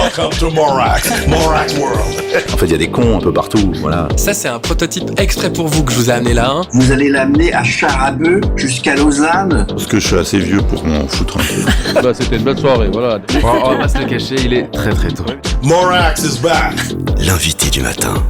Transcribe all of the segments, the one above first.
Welcome to Morak World. En fait, il y a des cons un peu partout, voilà. Ça, c'est un prototype exprès pour vous que je vous ai amené là. Hein. Vous allez l'amener à Charabeu jusqu'à Lausanne. Parce que je suis assez vieux pour m'en foutre un peu. Bah, c'était une belle soirée, voilà. On va pas se le cacher, il est très très tôt. Morax is back. L'invité du matin.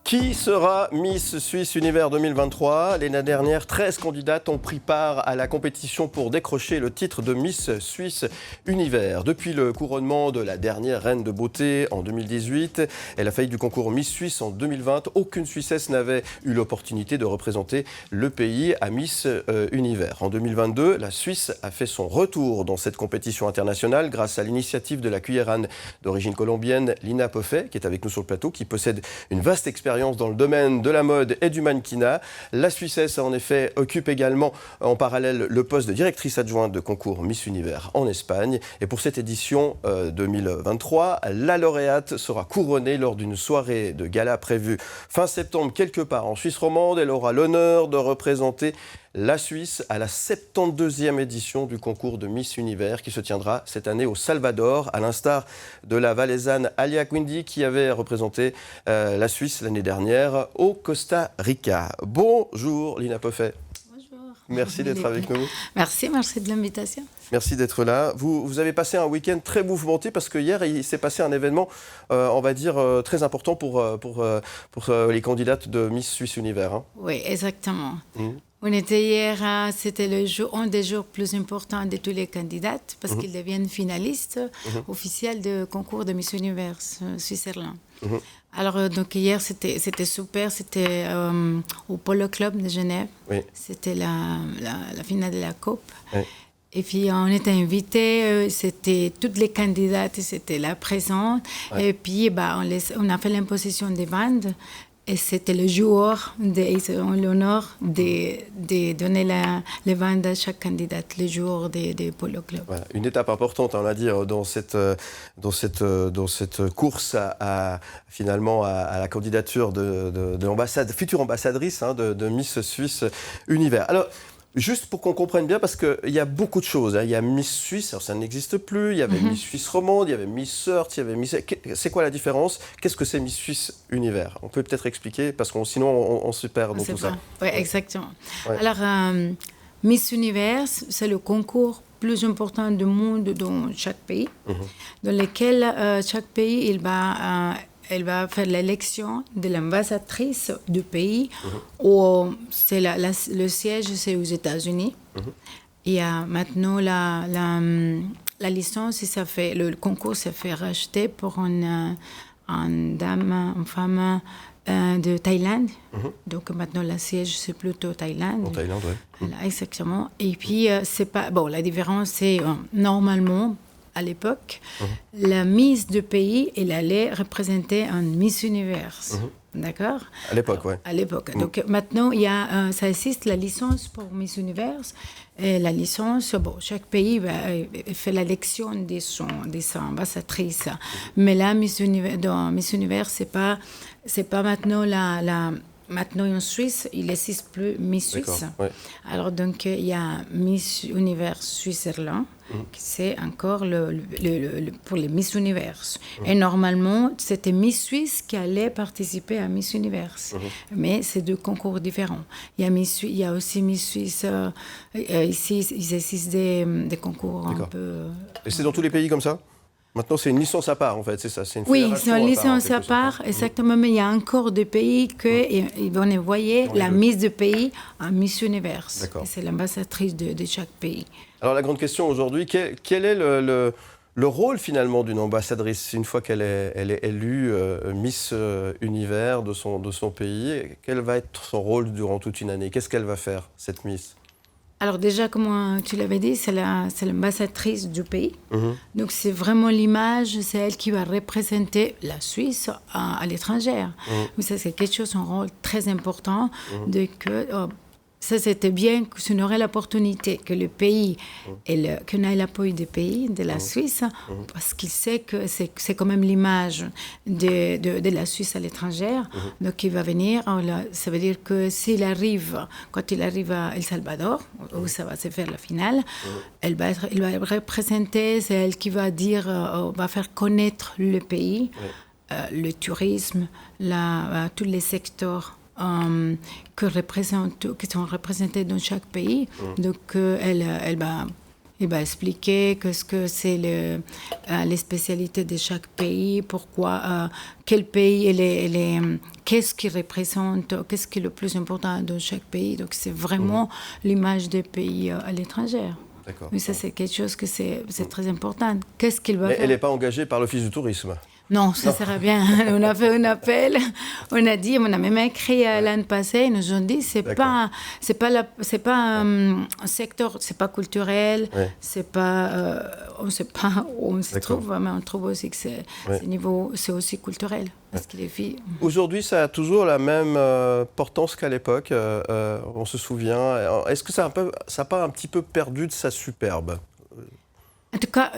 Qui sera Miss Suisse Univers 2023 ? L'année dernière, 13 candidates ont pris part à la compétition pour décrocher le titre de Miss Suisse Univers. Depuis le couronnement de la dernière reine de beauté en 2018 et la faillite du concours Miss Suisse en 2020, aucune Suissesse n'avait eu l'opportunité de représenter le pays à Miss Univers. En 2022, la Suisse a fait son retour dans cette compétition internationale grâce à l'initiative de la cueilleranne d'origine colombienne Lina Poffet, qui est avec nous sur le plateau, qui possède une vaste expérience dans le domaine de la mode et du mannequinat. La Suissesse, en effet, occupe également en parallèle le poste de directrice adjointe de concours Miss Univers en Espagne. Et pour cette édition 2023, la lauréate sera couronnée lors d'une soirée de gala prévue fin septembre quelque part en Suisse romande. Elle aura l'honneur de représenter la Suisse à la 72e édition du concours de Miss Univers qui se tiendra cette année au Salvador, à l'instar de la valaisanne Alia Quindi qui avait représenté la Suisse l'année dernière au Costa Rica. Bonjour Lina Poffet. Bonjour. Merci d'être avec nous. Merci de l'invitation. Merci d'être là. Vous avez passé un week-end très mouvementé parce que hier, il s'est passé un événement, on va dire, très important pour les candidates de Miss Suisse Univers. Hein. Oui, exactement. On était hier, c'était un des jours plus importants de tous les candidats parce qu'ils deviennent finalistes officiels du concours de Miss Univers Suisse-Irlande. Alors, donc hier, c'était super. C'était au Polo Club de Genève. Oui. C'était la finale de la Coupe. Oui. Et puis, on était invités. C'était toutes les candidates, c'était là présentes. Oui. Et puis, on a fait l'imposition des bandes. Et c'était le jour, ils ont l'honneur de donner les bandes à chaque candidate, le jour des Polo Club. Voilà, une étape importante, on va dire, dans cette course finalement à la candidature de future ambassadrice de Miss Suisse Univers. Alors, juste pour qu'on comprenne bien, parce qu'il y a beaucoup de choses. Hein. Il y a Miss Suisse, alors ça n'existe plus. Il y avait Miss Suisse romande, il y avait Miss Earth, il y avait Miss... C'est quoi la différence ? Qu'est-ce que c'est Miss Suisse Univers ? On peut peut-être expliquer, parce que sinon on se perd dans tout ça. Oui, exactement. Ouais. Alors, Miss Univers, c'est le concours plus important du monde dans chaque pays, dans lequel chaque pays, elle va faire l'élection de l'ambassadrice du pays. C'est le siège, c'est aux États-Unis. Et maintenant, la licence, le concours s'est fait racheter pour une femme de Thaïlande. Donc maintenant, le siège, c'est plutôt Thaïlande. En Thaïlande, oui. Voilà, exactement. Et puis, c'est pas... Bon, la différence, c'est normalement... À l'époque, la Miss du pays, elle allait représenter un Miss Univers. D'accord ? À l'époque, oui. À l'époque. Donc maintenant, ça existe la licence pour Miss Univers. Et la licence, chaque pays fait l'élection de sa ambassadrice. Mais là, dans Miss Univers, c'est pas maintenant Maintenant, en Suisse, il n'existe plus Miss Suisse. Ouais. Alors, donc, il y a Miss Univers Suisse-Irlande, qui c'est encore pour les Miss Univers. Et normalement, c'était Miss Suisse qui allait participer à Miss Univers. Mais c'est deux concours différents. Il y a aussi Miss Suisse. Ici, il existe des concours un peu... Et c'est dans tous les pays comme ça ? Maintenant, c'est une licence à part, en fait, c'est ça. C'est une licence à part, exactement. Mais il y a encore des pays qui vont envoyer la Miss du pays à Miss Univers. C'est l'ambassadrice de chaque pays. Alors, la grande question aujourd'hui, quel est le rôle, finalement, d'une ambassadrice une fois qu'elle est élue Miss Univers de son pays? Quel va être son rôle durant toute une année? Qu'est-ce qu'elle va faire, cette Miss? Alors déjà, comme tu l'avais dit, c'est l'ambassadrice du pays. Donc c'est vraiment l'image, c'est elle qui va représenter la Suisse à l'étranger. Donc ça, c'est quelque chose, un rôle très important, ça c'était bien qu'on aurait l'opportunité que le pays, qu'on ait l'appui du pays, de la Suisse, parce qu'il sait que c'est quand même l'image de la Suisse à l'étranger. Donc il va venir, ça veut dire que quand il arrive à El Salvador, où ça va se faire la finale, il va représenter, c'est elle qui va dire, va faire connaître le pays, le tourisme, tous les secteurs qui sont représentés dans chaque pays. Donc, elle va expliquer ce que c'est les spécialités de chaque pays, pourquoi, quel pays, qu'est-ce qui représente, qu'est-ce qui est le plus important dans chaque pays. Donc, c'est vraiment l'image des pays à l'étranger. D'accord. Mais ça, c'est quelque chose que c'est très important. Qu'est-ce qu'il va faire? Elle n'est pas engagée par l'Office du tourisme. Non, ça serait bien. On a fait un appel, on a même écrit l'année passée, ils nous ont dit c'est pas un secteur, c'est pas culturel, c'est pas, on sait pas où on se trouve, mais on trouve aussi que c'est aussi culturel. Parce que les filles... Aujourd'hui, ça a toujours la même portance qu'à l'époque, on se souvient. Est-ce que ça n'a pas un petit peu perdu de sa superbe? En tout cas,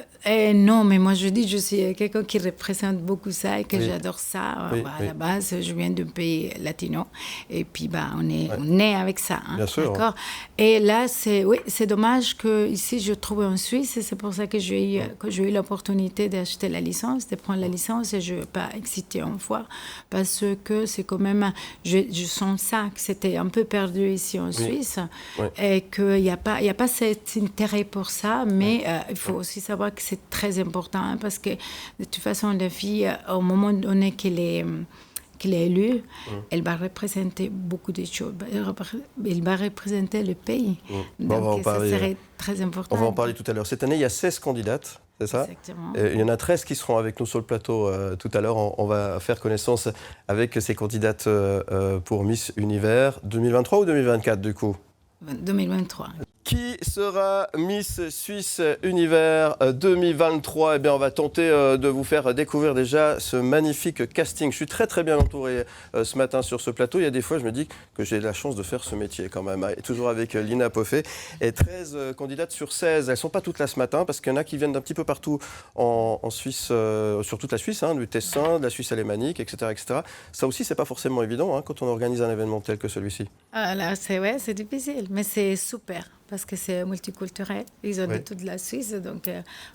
non, mais moi je dis, je suis quelqu'un qui représente beaucoup ça et que j'adore ça. À la base, je viens d'un pays latino et puis on est né avec ça. Hein, bien sûr. D'accord. Et là, c'est dommage que ici je trouve en Suisse et c'est pour ça que j'ai eu l'opportunité d'acheter la licence, de prendre la licence et je ne vais pas exciter en fois parce que c'est quand même, je sens ça, que c'était un peu perdu ici en Suisse et qu'il n'y a pas cet intérêt pour ça, mais il faut aussi savoir que c'est très important hein, parce que de toute façon la fille au moment donné qu'elle est élue, elle va représenter beaucoup de choses, elle va représenter le pays. Donc ça serait très important. On va en parler tout à l'heure. Cette année il y a 16 candidates, c'est ça? Exactement. Il y en a 13 qui seront avec nous sur le plateau tout à l'heure. On va faire connaissance avec ces candidates pour Miss Univers 2023 ou 2024 du coup? 2023. Qui sera Miss Suisse Univers 2023 ? Eh bien, on va tenter de vous faire découvrir déjà ce magnifique casting. Je suis très très bien entouré ce matin sur ce plateau. Il y a des fois, je me dis que j'ai la chance de faire ce métier quand même. Et toujours avec Lina Poffet. Et 13 candidates sur 16. Elles ne sont pas toutes là ce matin parce qu'il y en a qui viennent d'un petit peu partout en Suisse, sur toute la Suisse, hein, du Tessin, de la Suisse alémanique, etc., etc. Ça aussi, c'est pas forcément évident hein, quand on organise un événement tel que celui-ci. Ah là, c'est difficile, mais c'est super. Parce que c'est multiculturel. Ils ont de toute la Suisse. Donc,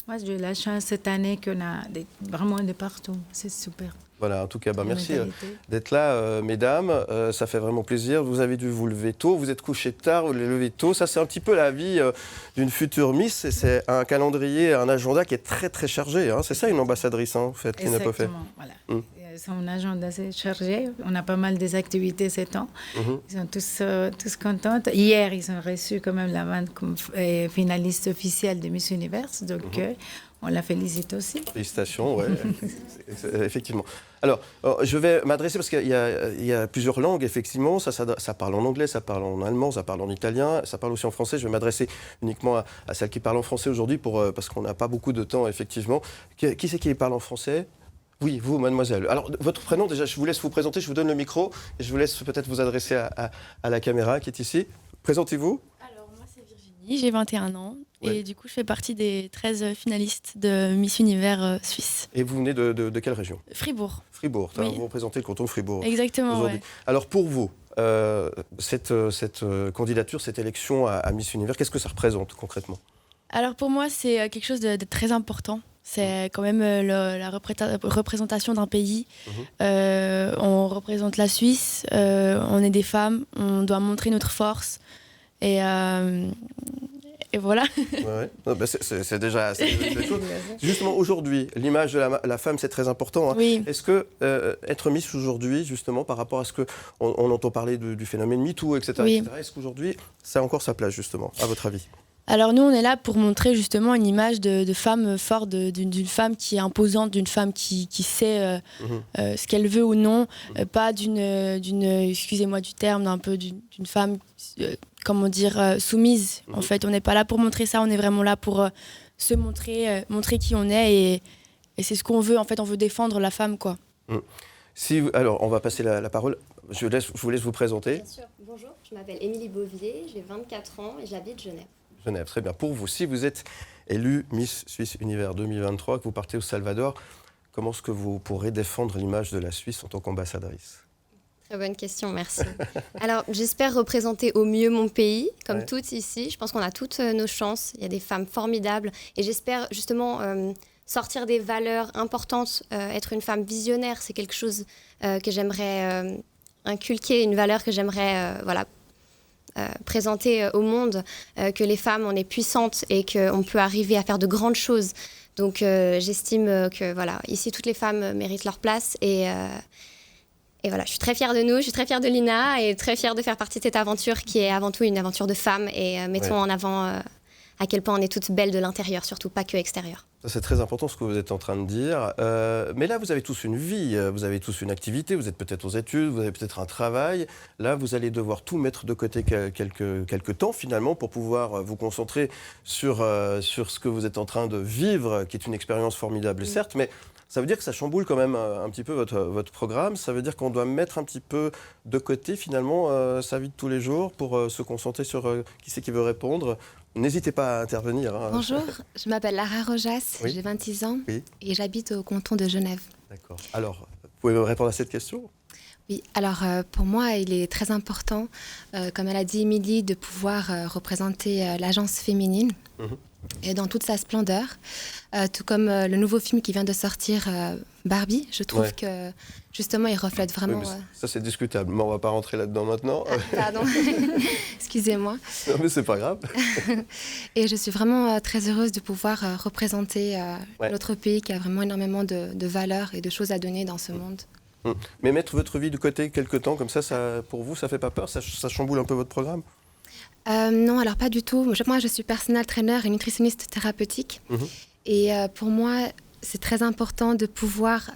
moi, j'ai eu la chance cette année qu'on a vraiment de partout. C'est super. Voilà, en tout cas, merci d'être là, mesdames. Ça fait vraiment plaisir. Vous avez dû vous lever tôt. Vous êtes couché tard, vous les levez tôt. Ça, c'est un petit peu la vie d'une future Miss. C'est un calendrier, un agenda qui est très, très chargé. Hein. C'est ça, une ambassadrice, hein, en fait, Lina Poffet. Exactement, voilà. Son agenda assez chargé. On a pas mal des activités ces temps. Ils sont tous contents. Hier, ils ont reçu quand même la vente comme finaliste officielle de Miss Univers. Donc, on la félicite aussi. Félicitations, oui, effectivement. Alors, je vais m'adresser, parce qu'il y a plusieurs langues, effectivement. Ça parle en anglais, ça parle en allemand, ça parle en italien, ça parle aussi en français. Je vais m'adresser uniquement à celles qui parlent en français aujourd'hui, parce qu'on n'a pas beaucoup de temps, effectivement. Qui c'est qui parle en français ? Oui, vous, mademoiselle. Alors, votre prénom, déjà, je vous laisse vous présenter, je vous donne le micro, et je vous laisse peut-être vous adresser à la caméra qui est ici. Présentez-vous. Alors, moi, c'est Virginie, j'ai 21 ans, et du coup, je fais partie des 13 finalistes de Miss Univers Suisse. Et vous venez de quelle région ? Fribourg. Fribourg, vous représentez le canton de Fribourg. Exactement, aujourd'hui. Alors, pour vous, cette candidature, cette élection à Miss Univers, qu'est-ce que ça représente concrètement ? Alors, pour moi, c'est quelque chose de très important. C'est quand même la représentation d'un pays. On représente la Suisse, on est des femmes, on doit montrer notre force. Et voilà. C'est déjà des choses. Justement, aujourd'hui, l'image de la femme, c'est très important. Hein. Oui. Est-ce que être Miss aujourd'hui, justement, par rapport à ce qu'on entend parler du phénomène MeToo, etc., est-ce qu'aujourd'hui, ça a encore sa place, justement, à votre avis ? Alors nous, on est là pour montrer justement une image de femme forte, d'une femme qui est imposante, d'une femme qui sait ce qu'elle veut ou non, pas d'une, excusez-moi du terme, un peu d'une femme, comment dire, soumise. En fait, on n'est pas là pour montrer ça, on est vraiment là pour se montrer qui on est et c'est ce qu'on veut. En fait, on veut défendre la femme, quoi. Alors, on va passer la parole. Je vous laisse vous présenter. Bien sûr. Bonjour, je m'appelle Émilie Bovier, j'ai 24 ans et j'habite Genève. Genève, très bien. Pour vous, si vous êtes élue Miss Suisse Univers 2023, que vous partez au Salvador, comment est-ce que vous pourrez défendre l'image de la Suisse en tant qu'ambassadrice ? Très bonne question, merci. Alors, j'espère représenter au mieux mon pays, comme toutes ici. Je pense qu'on a toutes nos chances. Il y a des femmes formidables. Et j'espère justement sortir des valeurs importantes. Être une femme visionnaire, c'est quelque chose que j'aimerais inculquer, une valeur que j'aimerais présenter au monde. Que les femmes, on est puissantes et qu'on peut arriver à faire de grandes choses. Donc, j'estime que ici, toutes les femmes méritent leur place. Et voilà, je suis très fière de nous, je suis très fière de Lina et très fière de faire partie de cette aventure qui est avant tout une aventure de femmes. Et mettons en avant à quel point on est toutes belles de l'intérieur, surtout pas que extérieur. Ça, c'est très important ce que vous êtes en train de dire. Mais là, vous avez tous une vie, vous avez tous une activité, vous êtes peut-être aux études, vous avez peut-être un travail. Là, vous allez devoir tout mettre de côté quelques temps, finalement, pour pouvoir vous concentrer sur ce que vous êtes en train de vivre, qui est une expérience formidable, certes, mais ça veut dire que ça chamboule quand même un petit peu votre programme. Ça veut dire qu'on doit mettre un petit peu de côté, finalement, sa vie de tous les jours pour se concentrer sur qui c'est qui veut répondre. N'hésitez pas à intervenir. Bonjour, je m'appelle Lara Rojas, j'ai 26 ans et j'habite au canton de Genève. D'accord. Alors, vous pouvez me répondre à cette question ? Oui, alors pour moi, il est très important, comme elle a dit Émilie, de pouvoir représenter l'agence féminine. Et dans toute sa splendeur, tout comme le nouveau film qui vient de sortir, Barbie, je trouve que justement il reflète vraiment... Ça c'est discutable, mais on ne va pas rentrer là-dedans maintenant. Pardon, excusez-moi. Non mais c'est pas grave. Et je suis vraiment très heureuse de pouvoir représenter notre pays qui a vraiment énormément de valeurs et de choses à donner dans ce monde. Mais mettre votre vie de côté quelque temps comme ça, pour vous, ça fait pas peur ? Ça chamboule un peu votre programme ? Non, alors pas du tout. Moi, je suis personal trainer et nutritionniste thérapeutique. Et pour moi, c'est très important de pouvoir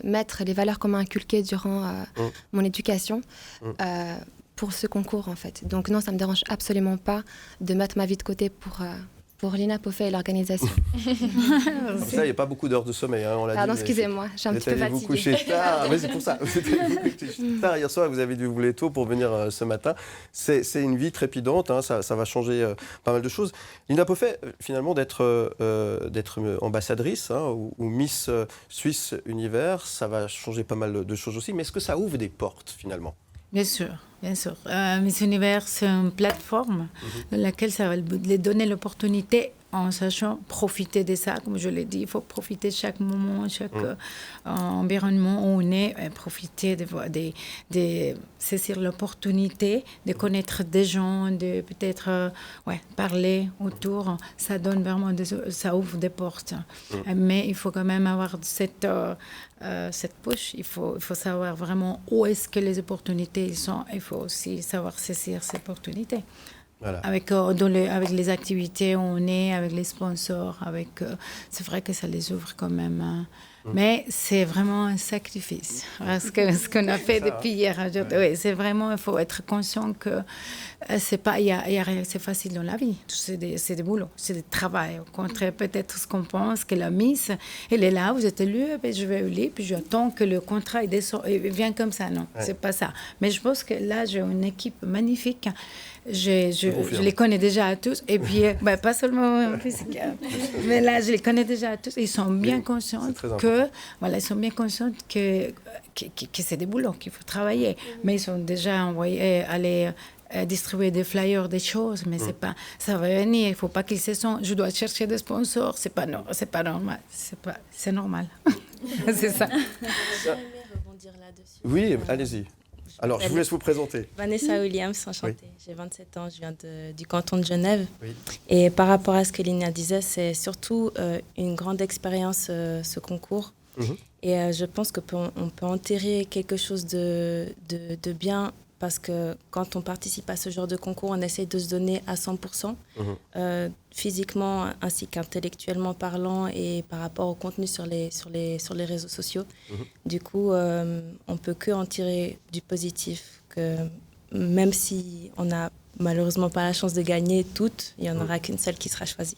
mettre les valeurs qu'on m'a inculquées durant mon éducation pour ce concours, en fait. Donc non, ça ne me dérange absolument pas de mettre ma vie de côté pour Lina Poffet et l'organisation. Comme ça, il n'y a pas beaucoup d'heures de sommeil, on l'a dit. Pardon, excusez-moi, je suis un petit peu fatiguée. Vous coucher tard, mais c'est pour ça. Vous êtes allé vous coucher tard hier soir, vous avez dû vous lever tôt pour venir ce matin. C'est une vie trépidante, ça va changer pas mal de choses. Lina Poffet, finalement, d'être ambassadrice ou Miss Suisse Univers, ça va changer pas mal de choses aussi. Mais est-ce que ça ouvre des portes, finalement ? Bien sûr, bien sûr. Miss Univers, c'est une plateforme dans laquelle ça va les donner l'opportunité en sachant profiter de ça. Comme je l'ai dit, il faut profiter de chaque moment, chaque environnement où on est, profiter de saisir l'opportunité, de connaître des gens, de peut-être parler autour. Ça donne vraiment, ça ouvre des portes. Mais il faut quand même avoir cette push. Il faut savoir vraiment où est-ce que les opportunités sont. Il faut aussi savoir saisir ces opportunités. Voilà. Avec les activités où on est, avec les sponsors, c'est vrai que ça les ouvre quand même. Mais c'est vraiment un sacrifice. Parce que ce qu'on a fait depuis hier aujourd'hui, c'est vraiment, il faut être conscient que c'est pas, y a rien, c'est facile dans la vie. C'est des boulots, c'est du travail. Au contraire, peut-être ce qu'on pense, que la Miss, elle est là, vous êtes élue, je vais aller, puis j'attends que le contrat il vient comme ça. Non, c'est pas ça. Mais je pense que là, j'ai une équipe magnifique. Je les connais déjà à tous. Et puis, pas seulement physique, mais là, je les connais déjà à tous. Ils sont bien conscients ils sont bien conscients que c'est des boulots, qu'il faut travailler. Mais ils sont déjà envoyés aller distribuer des flyers, des choses, mais c'est pas, ça va venir. Il faut pas qu'ils se sentent. Je dois chercher des sponsors. C'est pas normal. C'est normal. C'est ça. J'aimerais rebondir là-dessus. Oui, allez-y. Alors, je vous laisse vous présenter. Vanessa Williams, enchantée. J'ai 27 ans, je viens du canton de Genève. Et par rapport à ce que Lina disait, c'est surtout une grande expérience, ce concours. Et je pense qu'on peut enterrer quelque chose de bien, parce que quand on participe à ce genre de concours, on essaie de se donner à 100%, physiquement ainsi qu'intellectuellement parlant, et par rapport au contenu sur les réseaux sociaux. Du coup, on peut que en tirer du positif, que même si on n'a malheureusement pas la chance de gagner toutes, il n'y en aura qu'une seule qui sera choisie.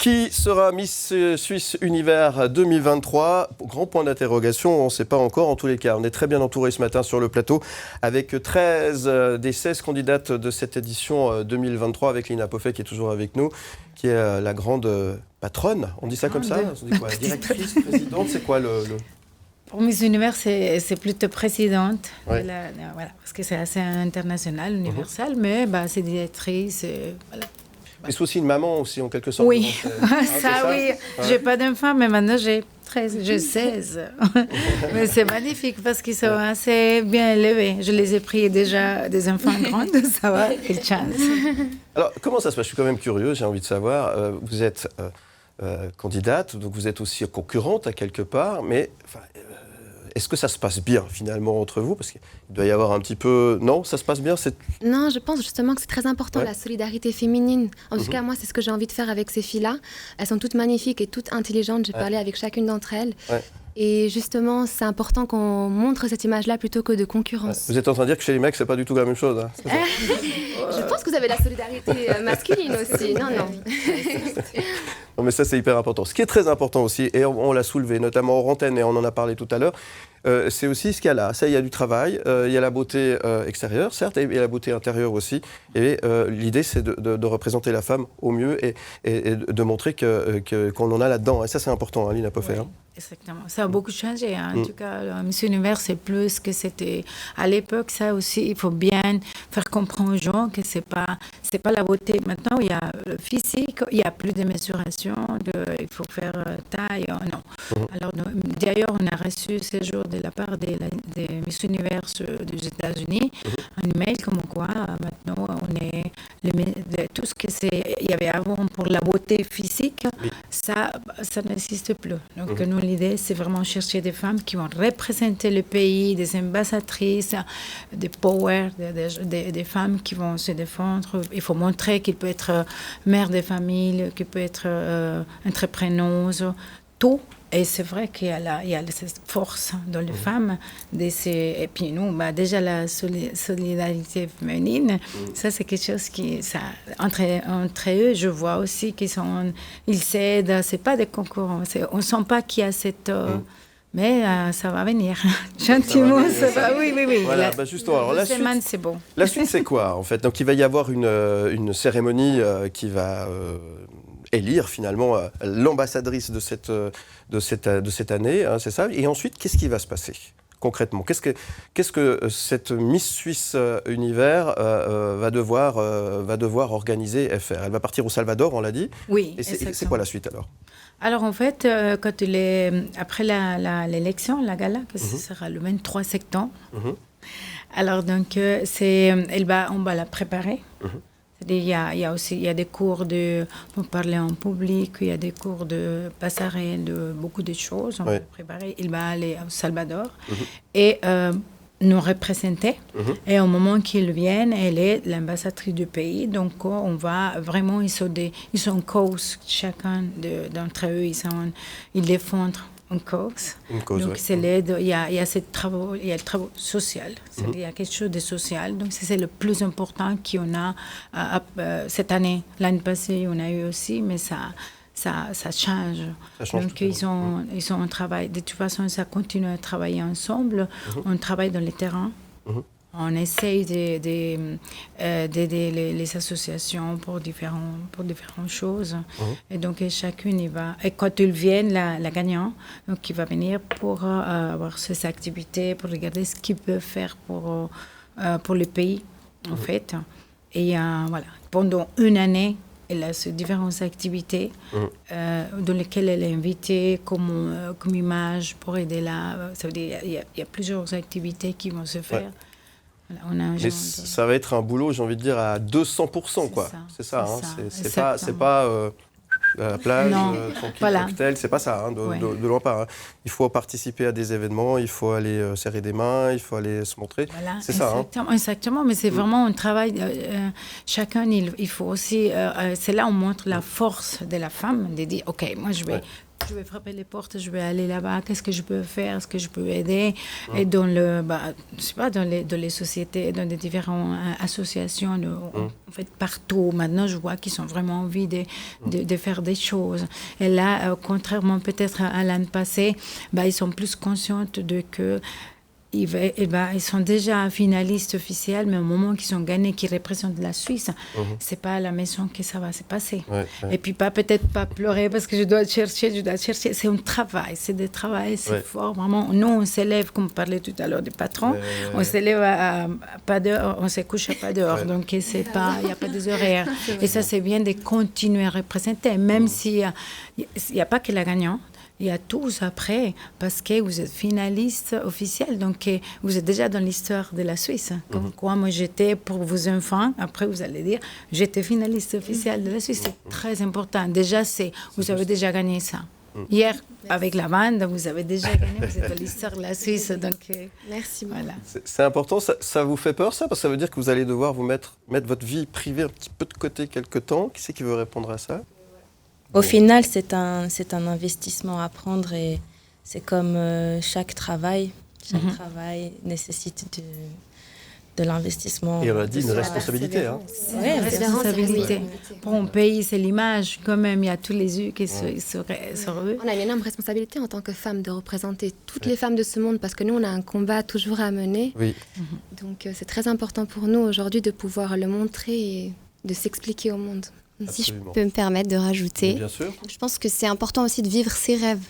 Qui sera Miss Suisse Univers 2023 ? Grand point d'interrogation, on ne sait pas encore. En tous les cas, on est très bien entouré ce matin sur le plateau avec 13 des 16 candidates de cette édition 2023 avec Lina Poffet qui est toujours avec nous, qui est la grande patronne. On dit ça comme ça ? On dit quoi ? Directrice, présidente, c'est quoi le... Pour Miss Univers, c'est plutôt présidente. Ouais. Voilà, parce que c'est assez international, universel, mais c'est directrice. Voilà. Mais c'est aussi une maman aussi, en quelque sorte. Oui, ça, oui. Ouais. J'ai pas d'enfants, mais maintenant j'ai 16. Mais c'est magnifique parce qu'ils sont assez bien élevés. Je les ai pris déjà des enfants grands, ça va, quelle chance. Alors, comment ça se passe ? Je suis quand même curieux, j'ai envie de savoir. Vous êtes candidate, donc vous êtes aussi concurrente à quelque part, mais est-ce que ça se passe bien finalement entre vous ? Parce qu'il doit y avoir un petit peu... Non, ça se passe bien ? Non, je pense justement que c'est très important, la solidarité féminine. En tout cas, moi, c'est ce que j'ai envie de faire avec ces filles-là. Elles sont toutes magnifiques et toutes intelligentes. J'ai parlé avec chacune d'entre elles. Ouais. Et justement, c'est important qu'on montre cette image-là plutôt que de concurrence. Vous êtes en train de dire que chez les mecs, c'est pas du tout la même chose. Hein, je pense que vous avez la solidarité masculine aussi. Non. Non, mais ça, c'est hyper important. Ce qui est très important aussi, et on l'a soulevé, notamment hors antenne, et on en a parlé tout à l'heure, c'est aussi ce qu'il y a là. Ça, il y a du travail, il y a la beauté extérieure, certes, et la beauté intérieure aussi. Et l'idée, c'est de représenter la femme au mieux et de montrer qu'on en a là-dedans. Et ça, c'est important, hein, Lina Poffet. Oui. Exactement. Ça a beaucoup changé. Hein. En tout cas, Miss Univers, c'est plus que c'était à l'époque. Ça aussi, il faut bien faire comprendre aux gens que c'est pas la beauté. Maintenant, il y a le physique, il y a plus de mesuration, il faut faire taille. Non. Alors, d'ailleurs, on a reçu ce jour de la part des Miss Univers des États-Unis un email comme quoi maintenant on est tout ce que il y avait avant pour la beauté physique, ça n'existe plus. Donc nous, l'idée, c'est vraiment chercher des femmes qui vont représenter le pays, des ambassadrices, des power, des femmes qui vont se défendre. Il faut montrer qu'il peut être mère de famille, qu'il peut être entrepreneuse, tout. Et c'est vrai qu'il y a cette force dans les femmes. Et puis nous, déjà la solidarité féminine, ça c'est quelque chose entre eux, je vois aussi qu'ils s'aident, c'est pas des concurrents, on ne sent pas qu'il y a cette... Mais ça va venir, gentiment, ça va. Oui. Voilà, justement, alors la suite, c'est bon. La suite, c'est quoi, en fait ? Donc, il va y avoir une cérémonie qui va élire, finalement, l'ambassadrice de cette année, hein, c'est ça ? Et ensuite, qu'est-ce qui va se passer, concrètement ? Qu'est-ce que cette Miss Suisse Univers va devoir organiser et faire ? Elle va partir au Salvador, on l'a dit ? Oui, et c'est quoi la suite, alors ? Alors, en fait, après l'élection, la gala, que ce sera le 23 septembre, alors, donc, on va la préparer. Il y a des cours pour parler en public, il y a des cours de passerelle, de beaucoup de choses. On va préparer. Il va aller au Salvador et nous représenter. Et au moment qu'ils viennent, elle est l'ambassadrice du pays. Donc, on va vraiment, ils sont cause, chacun d'entre eux, ils défendent une cause. Donc, c'est l'aide. Il y a le travail social. Il y a quelque chose de social. Donc, c'est le plus important qu'on a cette année. L'année passée, on a eu aussi, mais ça change. Donc, ils ont travaillé. De toute façon, ça continue à travailler ensemble. On travaille dans le terrain. On essaye d'aider les associations pour différentes choses. Et donc, chacune, et quand ils viennent, la gagnante, donc, il va venir pour avoir ces activités, pour regarder ce qu'il peut faire pour le pays, en fait. Et voilà, pendant une année, elle a ces différentes activités dans lesquelles elle est invitée comme image pour aider là. Ça veut dire il y a plusieurs activités qui vont se faire. Voilà, mais ça va être un boulot, j'ai envie de dire, à 200%, quoi. C'est ça, hein. C'est pas à la plage, tranquille, cocktail, c'est pas ça, hein, de loin pas. Hein. Il faut participer à des événements, il faut aller serrer des mains, il faut aller se montrer. Voilà, c'est ça. Hein. Exactement, mais c'est vraiment un travail. Chacun, il faut aussi. C'est là où on montre la force de la femme, de dire, OK, moi je vais je vais frapper les portes, je vais aller là-bas, qu'est-ce que je peux faire, est-ce que je peux aider? Et dans je sais pas, dans les sociétés, dans les différentes associations, en fait, partout, maintenant, je vois qu'ils ont vraiment envie de faire des choses. Et là, contrairement peut-être à l'année passée, ils sont plus conscients de que ils sont déjà finalistes officiels, mais au moment qu'ils ont gagné, qu'ils représentent la Suisse, c'est pas à la maison que ça va se passer. Et puis peut-être pas pleurer parce que je dois chercher. C'est un travail, c'est des travail, c'est fort, vraiment. Nous, on s'élève, comme on parlait tout à l'heure des patrons, on s'élève à pas d'heure, on se couche à pas d'heure, donc il n'y a pas des horaires. Et ça, c'est bien de continuer à représenter, même s'il n'y a pas que la gagnante. Il y a tous après, parce que vous êtes finaliste officiel, donc vous êtes déjà dans l'histoire de la Suisse. Comme quoi, moi, j'étais pour vos enfants, après vous allez dire, j'étais finaliste officiel de la Suisse. C'est très important. Déjà, vous avez déjà gagné ça. Hier, avec la bande, vous avez déjà gagné, vous êtes dans l'histoire de la Suisse. Donc, merci. Voilà. C'est important, ça vous fait peur ça? Parce que ça veut dire que vous allez devoir vous mettre votre vie privée un petit peu de côté quelque temps. Qui c'est qui veut répondre à ça? Au final, c'est un investissement à prendre et c'est comme chaque travail. Chaque travail nécessite de l'investissement. Et on a dit une responsabilité. Oui, responsabilité. Pour un pays, c'est l'image. Quand même, il y a tous les yeux qui sont eux. On a une énorme responsabilité en tant que femme de représenter toutes les femmes de ce monde parce que nous, on a un combat toujours à mener. Oui. Donc, c'est très important pour nous aujourd'hui de pouvoir le montrer et de s'expliquer au monde. Si je peux me permettre de rajouter, bien sûr. Je pense que c'est important aussi de vivre ses rêves.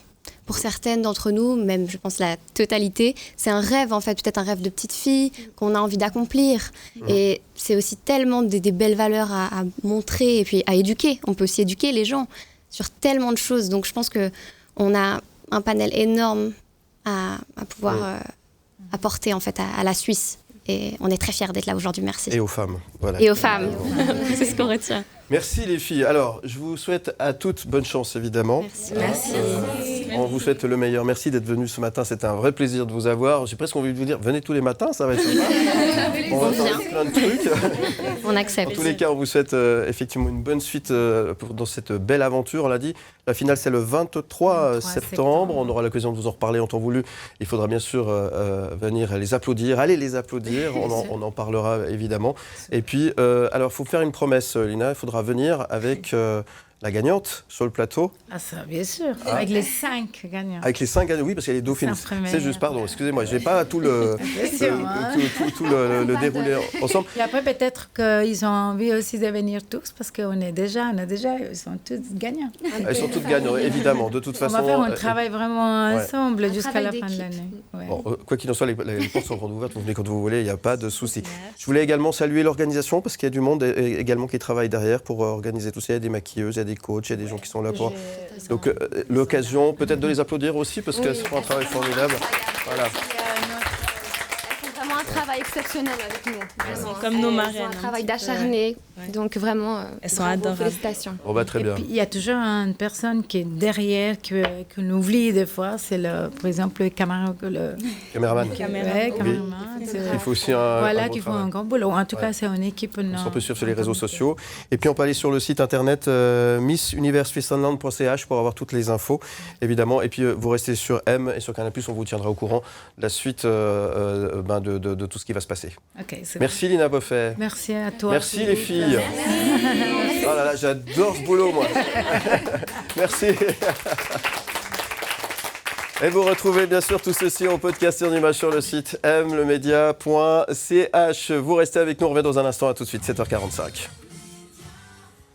Pour certaines d'entre nous, même je pense la totalité, c'est un rêve en fait, peut-être un rêve de petite fille qu'on a envie d'accomplir. Et c'est aussi tellement des belles valeurs à montrer et puis à éduquer. On peut aussi éduquer les gens sur tellement de choses. Donc je pense qu'on a un panel énorme à pouvoir apporter en fait à la Suisse. Et on est très fiers d'être là aujourd'hui, merci. Et aux femmes. Voilà. Et aux femmes, c'est ce qu'on retient. Merci les filles. Alors, je vous souhaite à toutes bonne chance, évidemment. Merci. On vous souhaite le meilleur. Merci d'être venus ce matin. C'était un vrai plaisir de vous avoir. J'ai presque envie de vous dire, venez tous les matins, ça va être sympa. On va faire plein de trucs. On accepte. En tous les cas, on vous souhaite effectivement une bonne suite dans cette belle aventure. On l'a dit, la finale, c'est le 23 septembre. On aura l'occasion de vous en reparler en temps voulu. Il faudra bien sûr venir les applaudir. Allez les applaudir. On en parlera évidemment. Et puis, alors, il faut faire une promesse, Lina. Il faudra venir avec la gagnante sur le plateau. Ah ça, bien sûr. Avec les 5 gagnants. Avec les 5 gagnants, oui, parce qu'il y a les dauphines. C'est juste, pardon, excusez-moi, je n'ai pas tout le déroulé ensemble. Et après, peut-être qu'ils ont envie aussi de venir tous, parce qu'on a déjà, ils sont tous gagnants. Ils sont tous gagnants, évidemment. De toute façon, on va faire un travail vraiment ensemble jusqu'à la fin de l'année. Ouais. Bon, quoi qu'il en soit, les portes sont grandes ouvertes, vous venez quand vous voulez, il n'y a pas de souci. Je voulais également saluer l'organisation, parce qu'il y a du monde également qui travaille derrière pour organiser tout ça. Il y a des maquilleuses, il y a des coachs, il y a des gens qui sont là pour... Donc l'occasion peut-être de les applaudir aussi parce qu'elles font un travail formidable. Voilà. Elles font vraiment un travail exceptionnel avec nous. Comme nos marraines. Un travail d'acharné. Donc vraiment, elles sont adorables. Félicitations. Bon, très bien. Il y a toujours une personne qui est derrière, qu'on oublie des fois, c'est par exemple le caméraman. Il faut aussi un qui font un grand boulot. En tout cas, c'est une équipe. On peut suivre sur les réseaux sociaux. Et puis on peut aller sur le site internet missuniversfinland.ch pour avoir toutes les infos, évidemment. Et puis vous restez sur M et sur Canal+, on vous tiendra au courant de la suite de tout ce qui va se passer. Okay, merci Lina Boffet. Merci à toi. Merci les filles. Oh là là, j'adore ce boulot, moi. Merci. Et vous retrouvez bien sûr tout ceci en podcast et en image sur le site mlemedia.ch. Vous restez avec nous, on revient dans un instant, à tout de suite, 7h45.